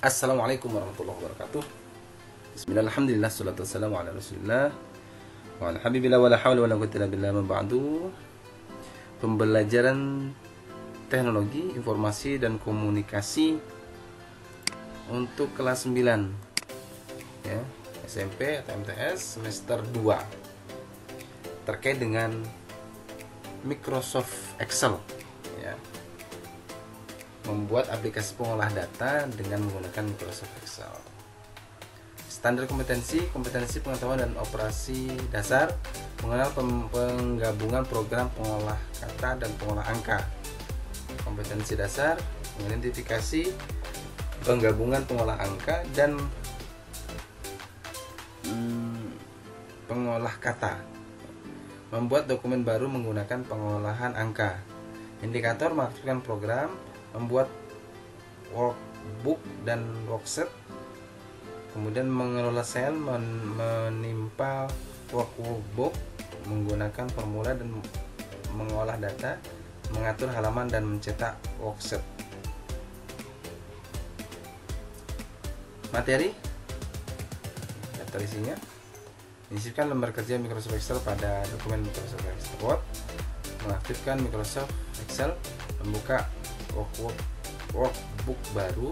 Assalamualaikum warahmatullahi wabarakatuh. Bismillah, alhamdulillah, salatu wassalamu ala rasulillah wa ala habibillah wa la hawla wa la quwwata illa billah. Ba'du. Pembelajaran teknologi, informasi, dan komunikasi untuk kelas 9 ya, SMP atau MTS semester 2 terkait dengan Microsoft Excel ya. Membuat aplikasi pengolah data dengan menggunakan Microsoft Excel. Standar kompetensi pengetahuan dan operasi dasar, mengenal penggabungan program pengolah kata dan pengolah angka. Kompetensi dasar, mengidentifikasi penggabungan pengolah angka dan pengolah kata. Membuat dokumen baru menggunakan pengolahan angka. Indikator, mengaktifkan program, membuat workbook dan worksheet, kemudian mengelola sel, menimpa workbook, menggunakan formula dan mengolah data, mengatur halaman dan mencetak worksheet. Materi, daftar isinya, menyisipkan lembar kerja Microsoft Excel pada dokumen Microsoft Excel Word, mengaktifkan Microsoft Excel, membuka workbook baru,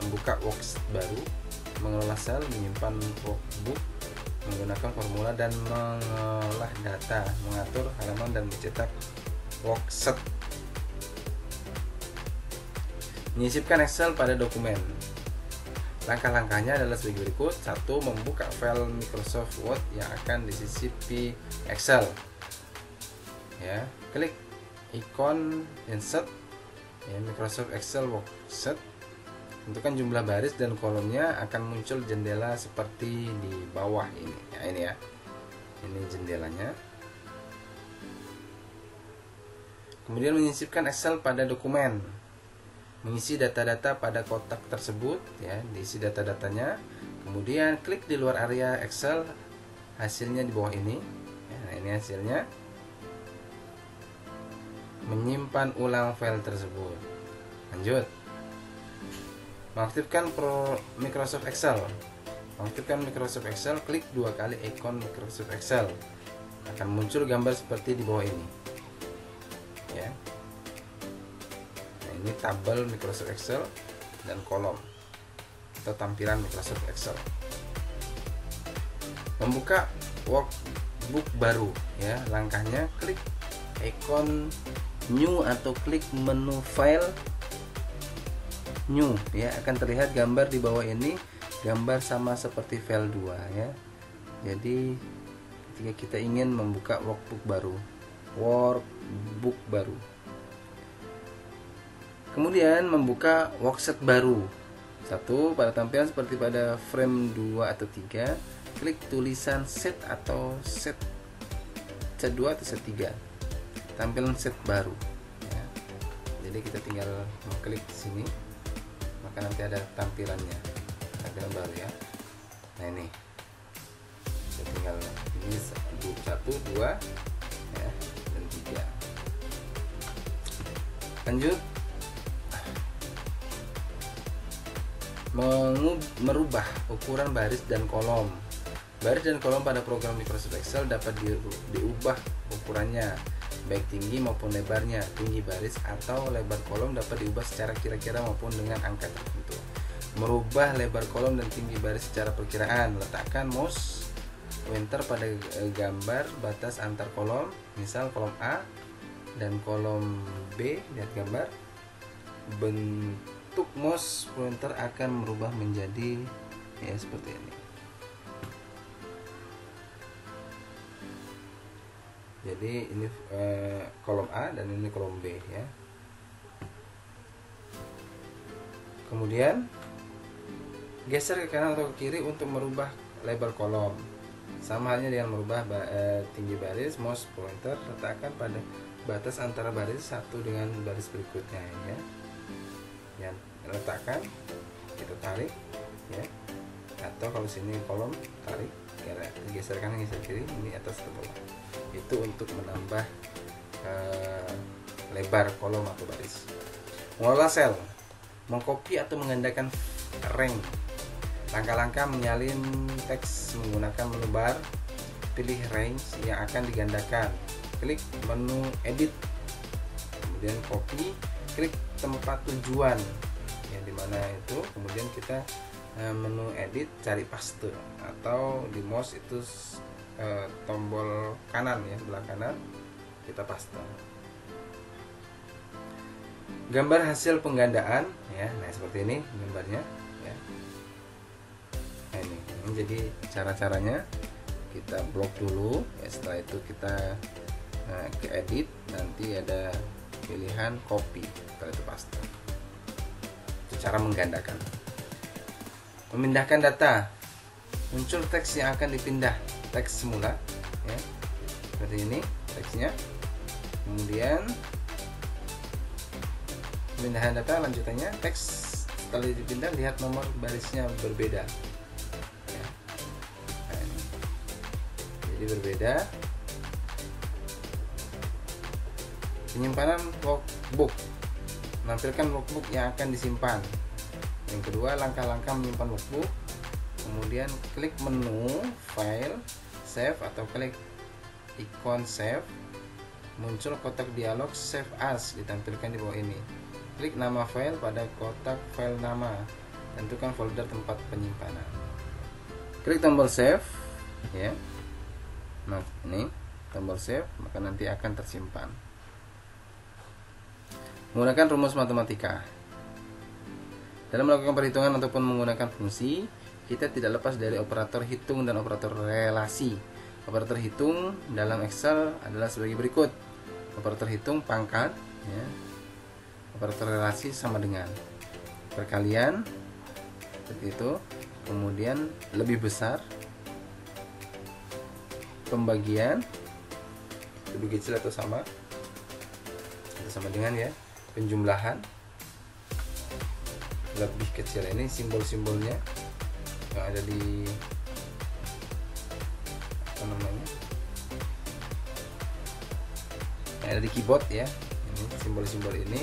membuka worksheet baru, mengelola sel, menyimpan workbook, menggunakan formula dan mengolah data, mengatur halaman dan mencetak worksheet. Menyisipkan Excel pada dokumen. Langkah-langkahnya adalah sebagai berikut. 1. Membuka file Microsoft Word yang akan disisipi Excel ya, klik ikon insert ya, Microsoft Excel worksheet, tentukan jumlah baris dan kolomnya, akan muncul jendela seperti di bawah ini ya, ini jendelanya. Kemudian menyisipkan Excel pada dokumen, mengisi data-data pada kotak tersebut ya, diisi data-datanya, kemudian klik di luar area Excel, hasilnya di bawah ini ya, nah ini hasilnya. Menyimpan ulang file tersebut. Lanjut, mengaktifkan Microsoft Excel. Mengaktifkan Microsoft Excel, klik 2 kali ikon Microsoft Excel, akan muncul gambar seperti di bawah ini ya. Nah, ini tabel Microsoft Excel dan kolom atau tampilan Microsoft Excel. Membuka workbook baru ya, langkahnya klik ikon new atau klik menu file new ya, akan terlihat gambar di bawah ini, gambar sama seperti file 2 ya. Jadi ketika kita ingin membuka workbook baru, kemudian membuka worksheet baru. 1. Pada tampilan seperti pada frame 2 atau 3, klik tulisan set atau set 2 atau set 3, tampilan set baru ya. Jadi kita tinggal mengklik di sini, maka nanti ada tampilannya, tampilan baru ya. Nah ini kita tinggal ini 1, 2 ya, dan 3. Lanjut, merubah ukuran baris dan kolom. Baris dan kolom pada program Microsoft Excel dapat diubah ukurannya, baik tinggi maupun lebarnya. Tinggi baris atau lebar kolom dapat diubah secara kira-kira maupun dengan angka tertentu. Merubah lebar kolom dan tinggi baris secara perkiraan. Letakkan mouse pointer pada gambar batas antar kolom, misal kolom A dan kolom B. Lihat gambar. Bentuk mouse pointer akan merubah menjadi ya seperti ini. Jadi ini kolom A dan ini kolom B ya. Kemudian geser ke kanan atau ke kiri untuk merubah lebar kolom. Sama halnya dengan merubah tinggi baris, mouse pointer letakkan pada batas antara baris satu dengan baris berikutnya ya. Yang letakkan, kita tarik ya. Atau kalau sini kolom, tarik, geser kanan geser kiri, ini atas ke bawah. Itu untuk menambah lebar kolom atau baris. Mengolah sel, mengcopy atau menggandakan rank. Langkah-langkah menyalin teks menggunakan menu bar, pilih range yang akan digandakan, klik menu edit, kemudian copy, klik tempat tujuan yang dimana itu, kemudian kita menu edit cari paste, atau di mouse itu tombol kanan ya, sebelah kanan kita paste. Gambar hasil penggandaan ya, nah seperti ini gambarnya ya. Nah, ini jadi cara-caranya kita blok dulu ya, setelah itu kita ke edit, nanti ada pilihan copy, setelah itu paste. Itu cara menggandakan. Memindahkan data, muncul teks yang akan dipindah, teks semula ya, seperti ini teksnya. Kemudian pemindahan data lanjutannya, teks setelah dipindah lihat nomor barisnya berbeda ya. Nah, ini. Jadi berbeda. Penyimpanan workbook, menampilkan workbook yang akan disimpan. Yang kedua, langkah-langkah menyimpan workbook. Kemudian klik menu file, save, atau klik ikon save. Muncul kotak dialog save as ditampilkan di bawah ini. Klik nama file pada kotak file nama. Tentukan folder tempat penyimpanan. Klik tombol save ya. Nah, ini tombol save, maka nanti akan tersimpan. Menggunakan rumus matematika. Dalam melakukan perhitungan ataupun menggunakan fungsi, kita tidak lepas dari operator hitung dan operator relasi. Operator hitung dalam Excel adalah sebagai berikut. Operator hitung pangkat ya. Operator relasi sama dengan perkalian seperti itu. Kemudian lebih besar, pembagian lebih kecil atau sama dengan ya, penjumlahan lebih kecil. Ini simbol-simbolnya yang ada di apa namanya, yang ada di keyboard ya. Ini simbol-simbol ini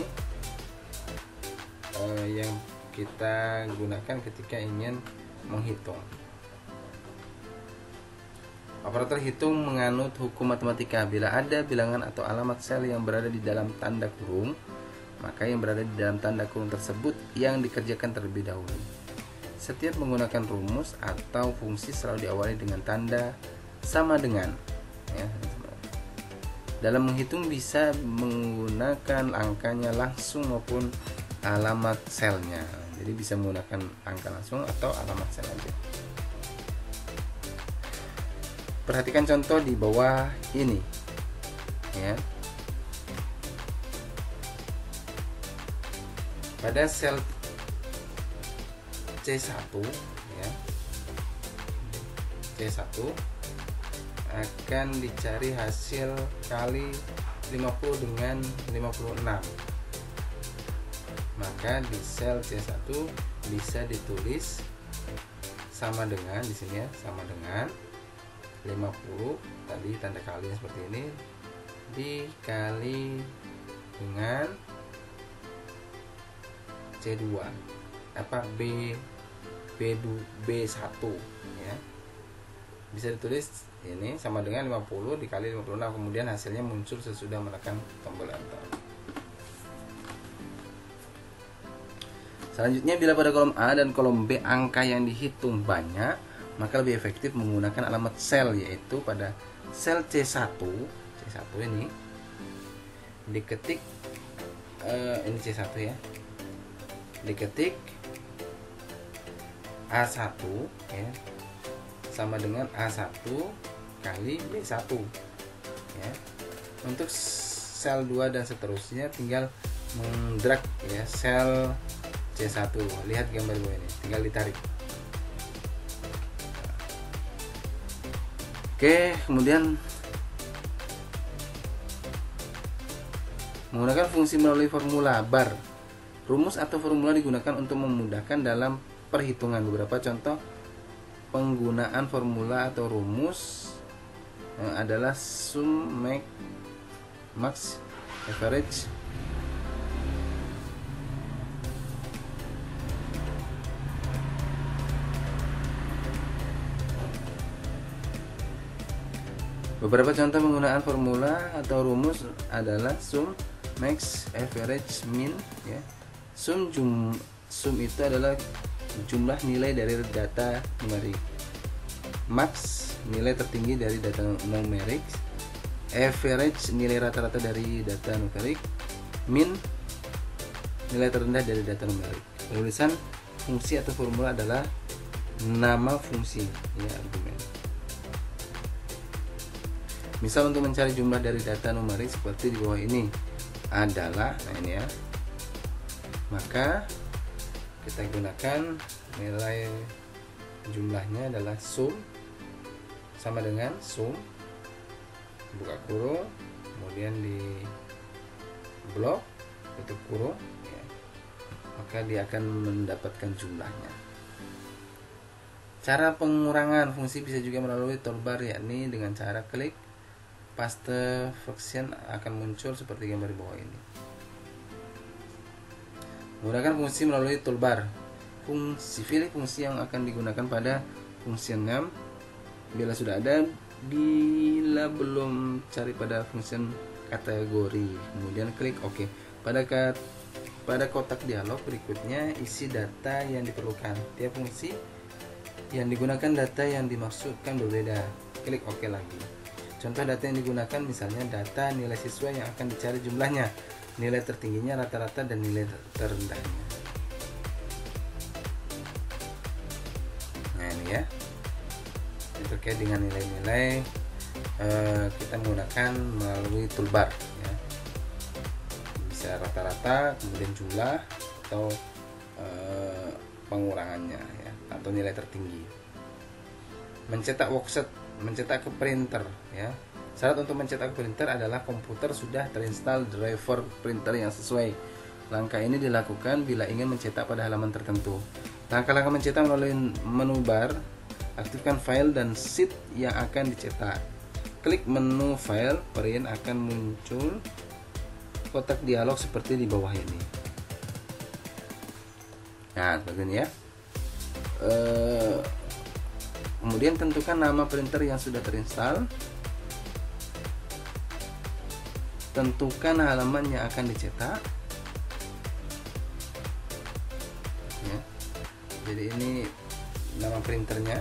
yang kita gunakan ketika ingin menghitung. Operator hitung menganut hukum matematika. Bila ada bilangan atau alamat sel yang berada di dalam tanda kurung, maka yang berada di dalam tanda kurung tersebut yang dikerjakan terlebih dahulu. Setiap menggunakan rumus atau fungsi selalu diawali dengan tanda sama dengan ya. Dalam menghitung bisa menggunakan angkanya langsung maupun alamat selnya. Jadi bisa menggunakan angka langsung atau alamat sel aja. Perhatikan contoh di bawah ini ya. Pada sel C1 ya, C1 akan dicari hasil kali 50 dengan 56. Maka di sel C1 bisa ditulis sama dengan, di sini ya, sama dengan 50 tadi tanda kalinya seperti ini dikali dengan C2 apa B1 ya. Bisa ditulis ini sama dengan 50 dikali 56, kemudian hasilnya muncul sesudah menekan tombol enter. Selanjutnya, bila pada kolom A dan kolom B angka yang dihitung banyak, maka lebih efektif menggunakan alamat sel, yaitu pada sel C1 ini diketik ini C1 ya, diketik A1 ya, sama dengan A1 kali B1 ya. Untuk sel 2 dan seterusnya tinggal mendrag ya sel C1. Lihat gambar bawah ini, tinggal ditarik. Oke, kemudian menggunakan fungsi melalui formula bar. Rumus atau formula digunakan untuk memudahkan dalam perhitungan. Beberapa contoh penggunaan formula atau rumus adalah sum, make, max, average, Beberapa contoh penggunaan formula atau rumus adalah sum, max, average, min ya. Sum itu adalah jumlah nilai dari data numerik. Max nilai tertinggi dari data numerik. Average nilai rata-rata dari data numerik. Min nilai terendah dari data numerik. Penulisan fungsi atau formula adalah nama fungsi ya, argumen. Misal untuk mencari jumlah dari data numerik seperti di bawah ini adalah, nah ini ya, maka kita gunakan nilai jumlahnya adalah sum sama dengan sum buka kurung, kemudian di blok tutup kurung ya, maka dia akan mendapatkan jumlahnya. Cara pengurangan fungsi bisa juga melalui toolbar, yakni dengan cara klik paste function akan muncul seperti gambar di bawah ini. Menggunakan fungsi melalui toolbar. Pilih fungsi yang akan digunakan pada function name. Bila sudah ada, bila belum, cari pada function kategori. Kemudian klik OK. Pada kotak dialog berikutnya isi data yang diperlukan. Tiap fungsi yang digunakan data yang dimaksudkan berbeda. Klik OK lagi. Contoh data yang digunakan misalnya data nilai siswa yang akan dicari jumlahnya, nilai tertingginya, rata-rata, dan nilai terendahnya. Nah ini ya, ini terkait dengan nilai-nilai kita menggunakan melalui toolbar ya. Bisa rata-rata, kemudian jumlah, atau pengurangannya ya, atau nilai tertinggi. Mencetak worksheet, mencetak ke printer ya. Syarat untuk mencetak ke printer adalah komputer sudah terinstall driver printer yang sesuai. Langkah ini dilakukan bila ingin mencetak pada halaman tertentu. Langkah-langkah mencetak melalui menu bar, aktifkan file dan sheet yang akan dicetak. Klik menu file, print, akan muncul kotak dialog seperti di bawah ini. Nah, seperti ini ya. Kemudian tentukan nama printer yang sudah terinstall. Tentukan halaman yang akan dicetak. Ya. Jadi ini nama printernya.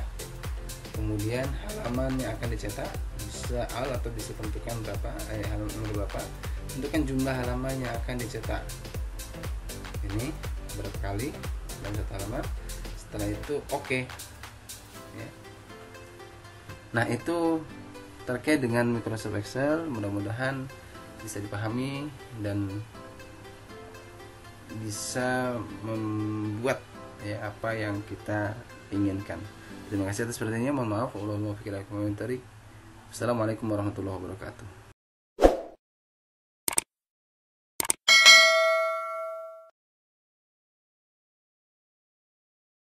Kemudian halaman yang akan dicetak, bisa al atau bisa tentukan berapa, halaman berapa. Tentukan jumlah halaman yang akan dicetak. Ini berapa kali dalam satu halaman. Setelah itu OK. Ya. Nah itu terkait dengan Microsoft Excel. Mudah-mudahan bisa dipahami dan bisa membuat ya apa yang kita inginkan. Terima kasih atas perhatiannya. Mohon maaf. Assalamualaikum warahmatullahi wabarakatuh.